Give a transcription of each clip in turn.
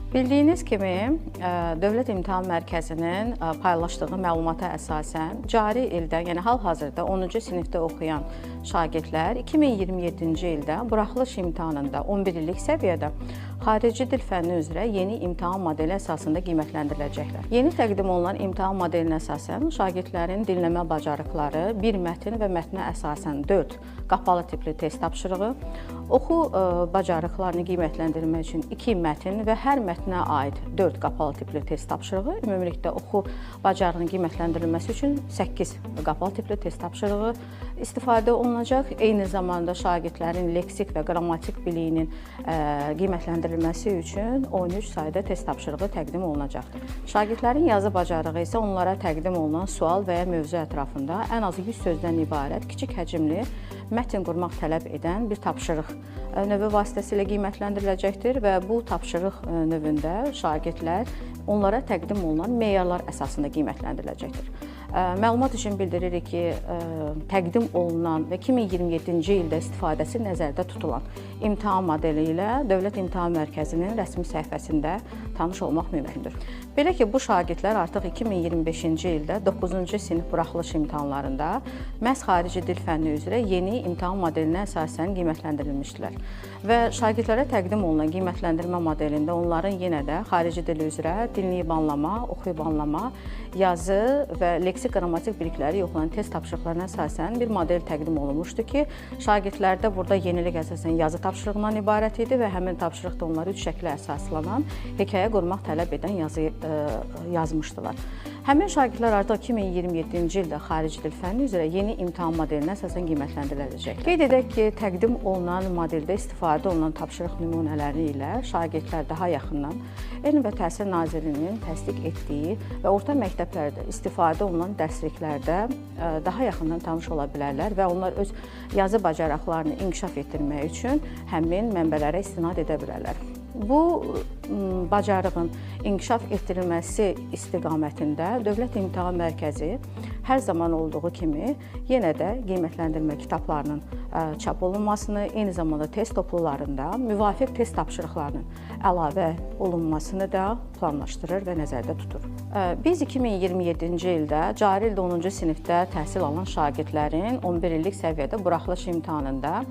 Bildiyiniz kimi, Dövlət İmtahan Mərkəzinin paylaşdığı məlumata əsasən cari ildə, yəni hal-hazırda 10-cu sinifdə oxuyan şagirdlər 2027-ci ildə buraxılış imtahanında 11 illik səviyyədə xarici dil fənni üzrə yeni imtahan modeli əsasında qiymətləndiriləcəklər. Yeni təqdim olunan imtahan modelinə əsasən şagirdlərin dinləmə bacarıqları, bir mətn və mətnə əsasən 4 qapalı tipli test tapşırığı, oxu bacarıqlarını qiymətləndirmək üçün 2 mətn və hər mətnə aid 4 qapalı tipli test tapşırığı, ümumilikdə oxu bacarığının qiymətləndirilməsi üçün 8 qapalı tipli test tapşırığı istifadə olunacaq. Eyni zamanda şagirdlərin leksik və qrammatik biliyinin qiymətləndirilməsi üçün 13 sayda test tapşırığı təqdim olunacaqdır. Şagirdlərin yazı bacarığı isə onlara təqdim olunan sual və ya mövzu ətrafında ən azı 100 sözdən ibarət kiçik həcmli mətn qurmaq tələb edən bir tapşırıq növü vasitəsilə qiymətləndiriləcəkdir və bu tapşırıq növündə şagirdlər onlara təqdim olunan meyarlar əsasında qiymətləndiriləcəkdir. Məlumat üçün bildiririk ki, təqdim olunan və 2027-ci ildə istifadəsi nəzərdə tutulan imtahan modeli ilə Dövlət İmtahan Mərkəzinin rəsmi səhifəsində tanış olmaq mümkündür. Belə ki, bu şagirdlər artıq 2025-ci ildə 9-cu sinif buraxılış imtahanlarında məhz xarici dil fənni üzrə yeni imtahan modelinə əsasən qiymətləndirilmişdilər. Və şagirdlərə təqdim olunan qiymətləndirmə modelində onların yenə də xarici dil üzrə dinləyib anlama, oxuyub anlama, yazı və leksik qrammatik bilikləri yoxlayan test tapşırıqlarına əsasən bir model təqdim olunmuşdu ki, şagirdlərdə burada yenilik əsasən yazı tapşırığından ibarət idi və həmin tapşırıq da onları 3 şəklə əsaslanan hekayə qurmaq tələb edən yazı yazmışdılar. Həmin şagirdlər artıq 2027-ci ildə xarici dil fənni üzrə yeni imtahan modelinə əsasən qiymətləndiriləcəklər. Qeyd edək ki, təqdim olunan modeldə istifadə olunan tapşırıq nümunələri ilə şagirdlər daha yaxından Elm və Təhsil Nazirliyinin təsdiq etdiyi və orta məktəblərdə istifadə olunan dərsliklərdə daha yaxından tanış ola bilərlər və onlar öz yazı bacarıqlarını inkişaf etdirmək üçün həmin mənbələrə istinad edə bilərlər. Bu bacarığın inkişaf etdirilməsi istiqamətində Dövlət İmtahan Mərkəzi hər zaman olduğu kimi yenə də qiymətləndirmə kitablarının çap olunmasını, eyni zamanda test toplularında müvafiq test tapşırıqlarının əlavə olunmasını da planlaşdırır və nəzərdə tutur. Biz 2027-ci ildə cari ildə 10-cu sinifdə təhsil alan şagirdlərin 11 illik səviyyədə buraxılış imtahanında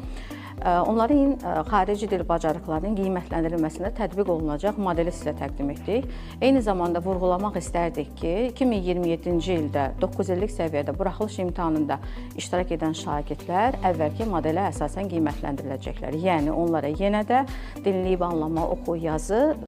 onların xarici dil bacarıqlarının qiymətləndirilməsində tətbiq olunacaq modeli sizə təqdim etdik. Eyni zamanda vurğulamaq istərdik ki, 2027-ci ildə 9 illik səviyyədə buraxılış imtahanında iştirak edən şagirdlər əvvəlki modelə əsasən qiymətləndiriləcəklər. Yəni onlara yenə də dinləyib anlama, oxu, yazı